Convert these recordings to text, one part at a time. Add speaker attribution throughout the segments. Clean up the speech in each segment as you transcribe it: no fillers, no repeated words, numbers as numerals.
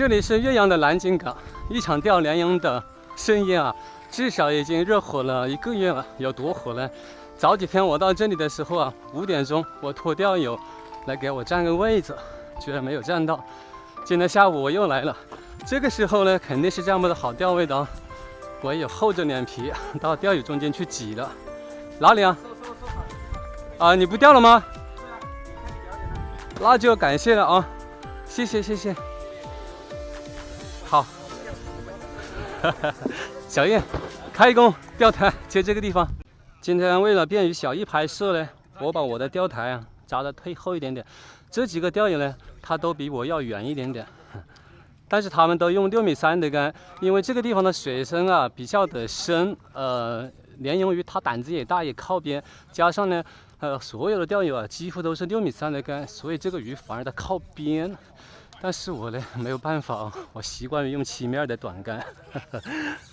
Speaker 1: 这里是岳阳的蓝鲸港，一场钓鲢鳙的盛宴啊，至少已经热火了1个月了。有多火呢？早几天我到这里的时候啊，5点钟我托钓友来给我占个位子，居然没有占到。今天下午我又来了，这个时候呢肯定是占不到好钓位的，我也有厚着脸皮到钓友中间去挤了。哪里啊？啊，你不钓了吗？那就感谢了啊，谢谢谢谢。好，小燕，开工钓台就这个地方。今天为了便于小易拍摄呢，我把我的钓台啊扎的退后一点点。这几个钓友呢，他都比我要远一点点，但是他们都用6.3米的竿，因为这个地方的水深啊比较的深，鲢鳙鱼它胆子也大，也靠边，加上呢，所有的钓友啊几乎都是6.3米的竿，所以这个鱼反而它靠边。但是我呢没有办法，我习惯于用7.2米的短竿，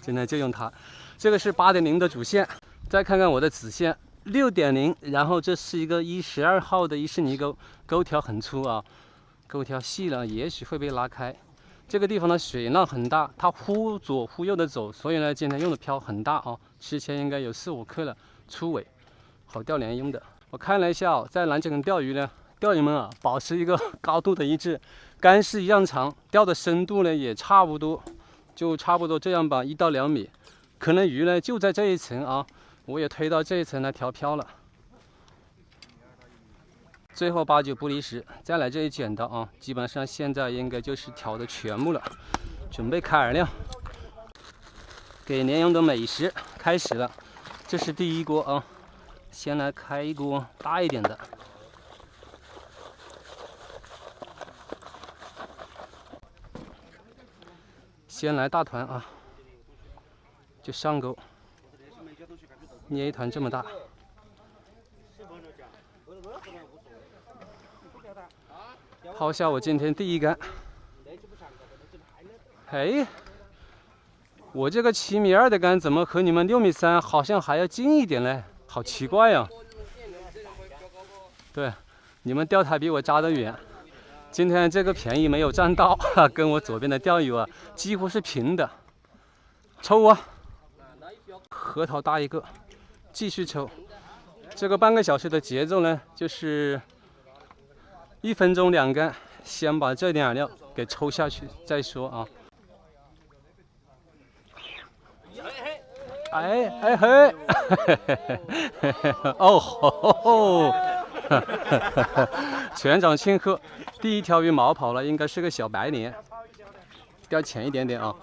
Speaker 1: 今天就用它。这个是8.0的主线，再看看我的子线6.0，然后这是一个12号的伊士尼钩，钩条很粗啊，钩条细了也许会被拉开。这个地方的水浪很大，它忽左忽右的走，所以呢今天用的漂很大啊，之前应该有4、5克了，粗尾，好钓鲢鳙的。我看了一下，在蓝鲸港钓鱼呢，钓友们啊保持一个高度的一致，竿是一样长，钓的深度呢也差不多，就差不多这样吧，1到2米，可能鱼呢就在这一层啊，我也推到这一层来调漂了。最后8、9不离10，再来这一剪刀啊，基本上现在应该就是调的全部了，准备开饵料，给鲢鳙的美食开始了。这是第一锅啊，先来开一锅大一点的。先来大团啊，就上钩，捏一团这么大。抛下我今天第一竿。哎，我这个7.2米的竿怎么和你们6.3米好像还要近一点呢？好奇怪呀！对，你们钓台比我扎得远。今天这个便宜没有占到，跟我左边的钓友啊几乎是平的。抽啊！核桃大一个，继续抽。这个半个小时的节奏呢，就是1分钟2竿，先把这点饵料给抽下去再说啊。哎哎嘿，哦吼吼吼！全场庆贺，第一条鱼毛跑了，应该是个小白鲢，钓浅一点点啊。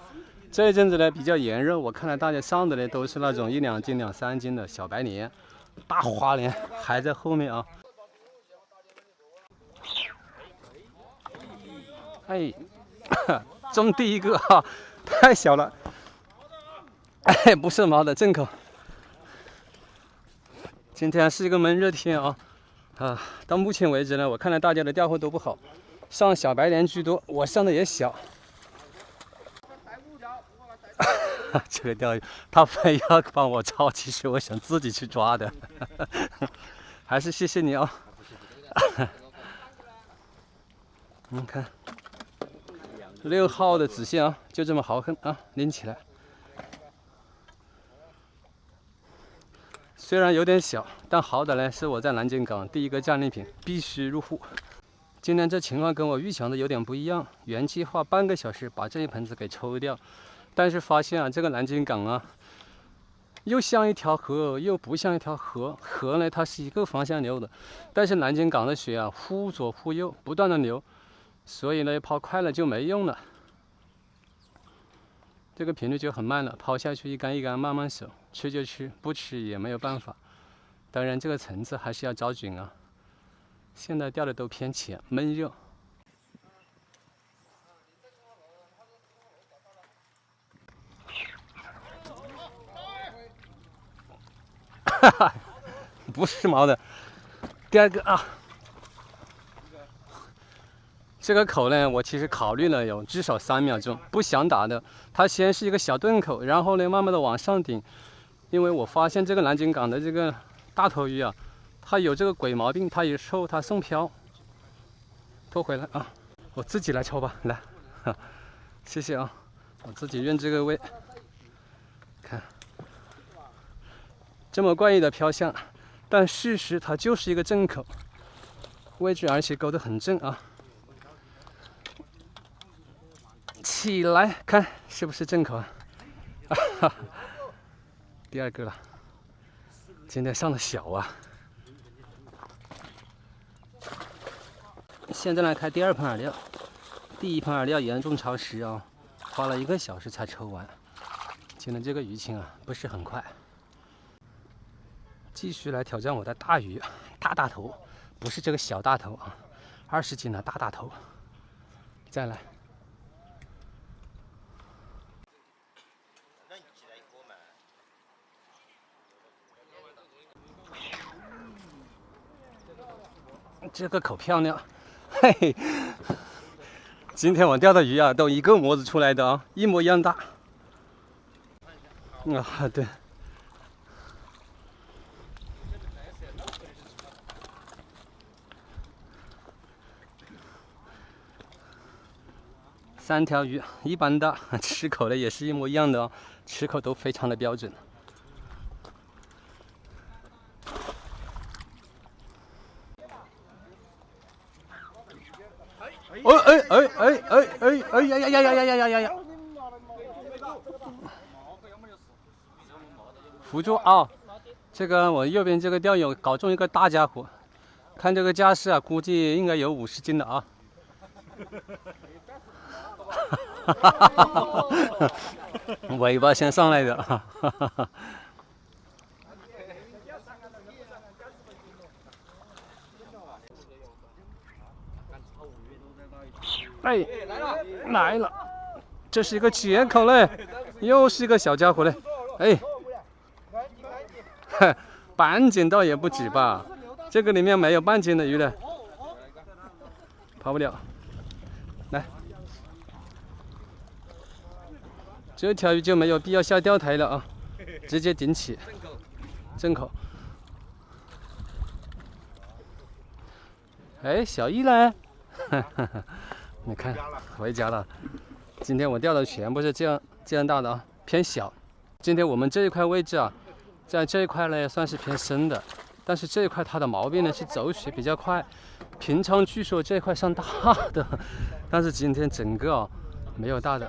Speaker 1: 这一阵子呢比较炎热，我看到大家上的呢都是那种1、2斤、2、3斤的小白鲢，大花鲢还在后面啊。哎，中第一个哈，太小了。哎，不是毛的正口。今天是一个闷热天啊，到目前为止呢，我看到大家的钓获都不好，上小白鲢居多，我上的也小。这个钓鱼他非要帮我抄，其实我想自己去抓的，还是谢谢你啊。你看，6号的子线啊，就这么豪横啊，拎起来。虽然有点小，但好歹呢是我在蓝鲸港第一个战利品，必须入户。今天这情况跟我预想的有点不一样，原计划半个小时把这一盆子给抽掉，但是发现啊，这个蓝鲸港啊，又像一条河，又不像一条河。河呢，它是一个方向流的，但是蓝鲸港的水啊，忽左忽右，不断的流，所以呢，抛快了就没用了。这个频率就很慢了，抛下去一竿一竿慢慢守，吃就吃，不吃也没有办法。当然，这个层次还是要找准啊。现在钓的都偏浅，闷热。哈哈，不是毛的。第二个啊，这个口呢，我其实考虑了有至少3秒钟，不想打的。它先是一个小钝口，然后呢，慢慢的往上顶。因为我发现这个蓝鲸港的这个大头鱼啊，它有这个鬼毛病，它一抽它送漂。拖回来啊，我自己来抽吧，来。谢谢啊，我自己认这个位。看，这么怪异的飘向，但事实它就是一个正口，位置而且勾得很正啊。起来，看是不是正口啊？哈哈，第2个了，今天上的小啊。现在来开第2盆饵料，第1盆饵料严重潮湿啊，花了1个小时才抽完。今天这个鱼情啊不是很快，继续来挑战我的大鱼，大头，不是这个小大头啊，20斤的大头，再来。这个口漂亮，嘿嘿。今天我钓的鱼啊，都1个模子出来的啊，一模一样大。啊，对。3条鱼一般大，吃口的也是一模一样的哦，吃口都非常的标准。呀！辅助啊，这个我右边这个钓友搞中一个大家伙，看这个架势啊，估计应该有50斤的啊。尾巴先上来的。哎，来了，这是一个接口嘞，又是一个小家伙嘞，哎，半斤倒也不止吧，这个里面没有半斤的鱼了，跑不了，来，这条鱼就没有必要下钓台了啊，直接顶起，正口，哎，小一嘞，你看回家了。今天我钓的全部是这样大的啊，偏小。今天我们这一块位置啊，在这一块呢算是偏深的，但是这一块它的毛病呢是走水比较快。平常据说这块上大的，但是今天整个啊没有大的。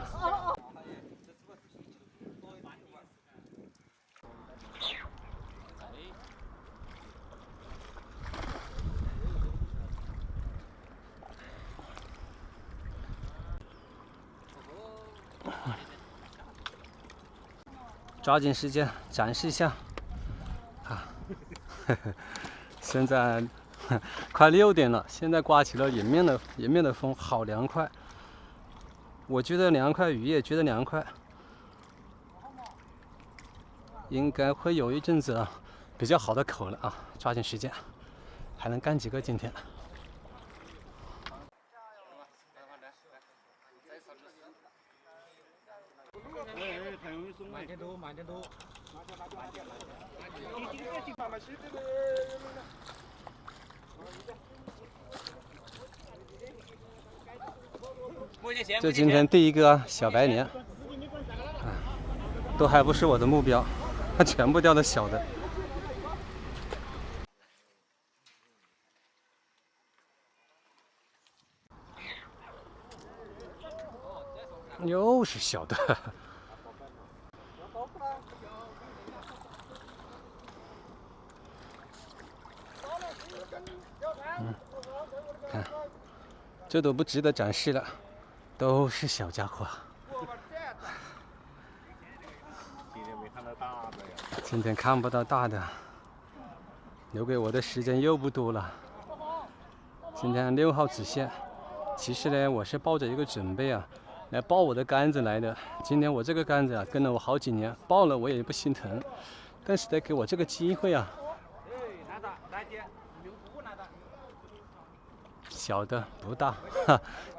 Speaker 1: 抓紧时间展示一下啊！现在快6点了，现在刮起了迎面的风，好凉快。我觉得凉快，鱼也觉得凉快，应该会有一阵子啊比较好的口了啊！抓紧时间，还能干几个今天？慢点多。这今天第1个小白鲢，都还不是我的目标，它全部钓的小的。又是小的。看，这都不值得展示了，都是小家伙。今天看不到大的，留给我的时间又不多了。今天6号子线，其实呢，我是抱着一个准备啊，来抱我的杆子来的。今天我这个杆子啊，跟了我好几年，抱了我也不心疼，但是得给我这个机会啊。小的不大，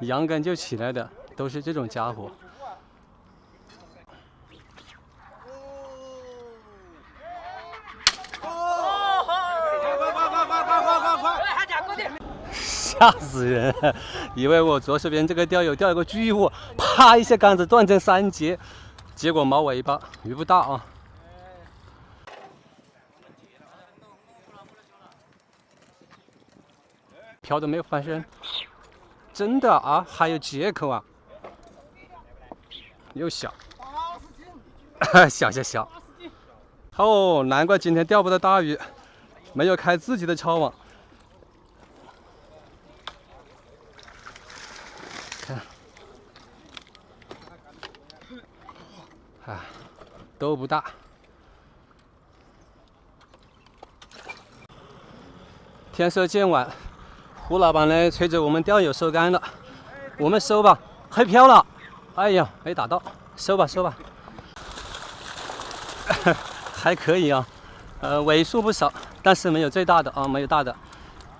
Speaker 1: 阳竿就起来的，都是这种家伙。吓死人！以为我左手边这个钓友钓了个巨物，啪一下杆子断成3截，结果毛尾巴，鱼不大啊。漂都没有翻身，真的啊，还有借口啊！又小，小。哦，难怪今天钓不到大鱼，没有开自己的抄网。看，啊，都不大。天色渐晚，胡老板呢催着我们钓友收竿了，我们收吧，还漂了。哎呀，没打到，收吧。还可以啊，尾数不少，但是没有最大的啊，没有大的。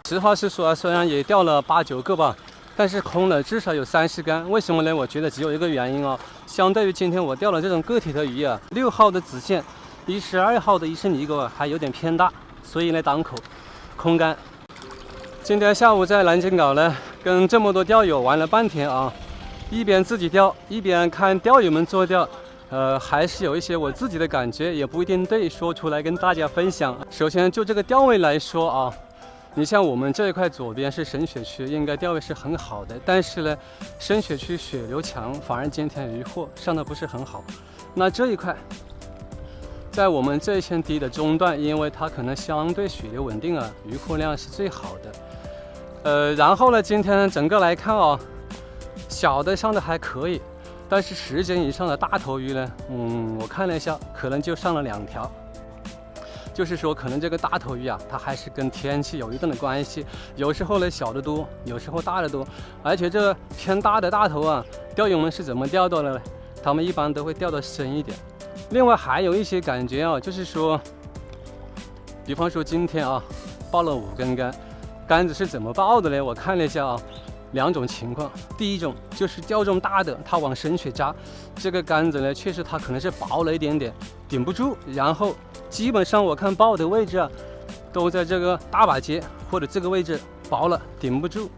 Speaker 1: 实话实说啊，虽然也钓了8、9个吧，但是空了至少有30竿。为什么呢？我觉得只有一个原因啊，相对于今天我钓了这种个体的鱼啊，6号的子线，12号的伊氏尼钩啊，还有点偏大，所以呢档口空竿。今天下午在南京港呢，跟这么多钓友玩了半天啊，一边自己钓，一边看钓友们做钓。还是有一些我自己的感觉，也不一定对，说出来跟大家分享。首先就这个钓位来说啊，你像我们这一块左边是深水区，应该钓位是很好的，但是呢，深水区水流强，反而今天鱼货上的不是很好。那这一块，在我们这一线堤的中段，因为它可能相对水流稳定啊，鱼货量是最好的。然后呢，今天整个来看啊，小的上的还可以。但是10斤以上的大头鱼呢，我看了一下，可能就上了2条。就是说，可能这个大头鱼啊，它还是跟天气有一定的关系。有时候呢小的多，有时候大的多。而且这偏大的大头啊，钓友们是怎么钓到的呢？他们一般都会钓得深一点。另外还有一些感觉啊，就是说，比方说今天啊，抱了5根竿，杆子是怎么抱的呢？我看了一下啊。2种情况，第一种就是钓中大的，它往深水扎，这个杆子呢，确实它可能是薄了一点点，顶不住。然后基本上我看抱的位置啊，都在这个大把节或者这个位置薄了，顶不住，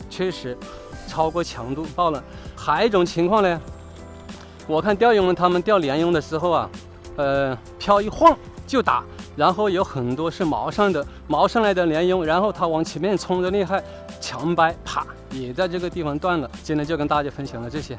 Speaker 1: 确实超过强度抱了。还有一种情况呢，我看钓友们他们钓鲢鳙的时候啊，漂一晃就打，然后有很多是毛上来的鲢鳙，然后它往前面冲的厉害，强掰，啪。也在这个地方断了。今天就跟大家分享了这些。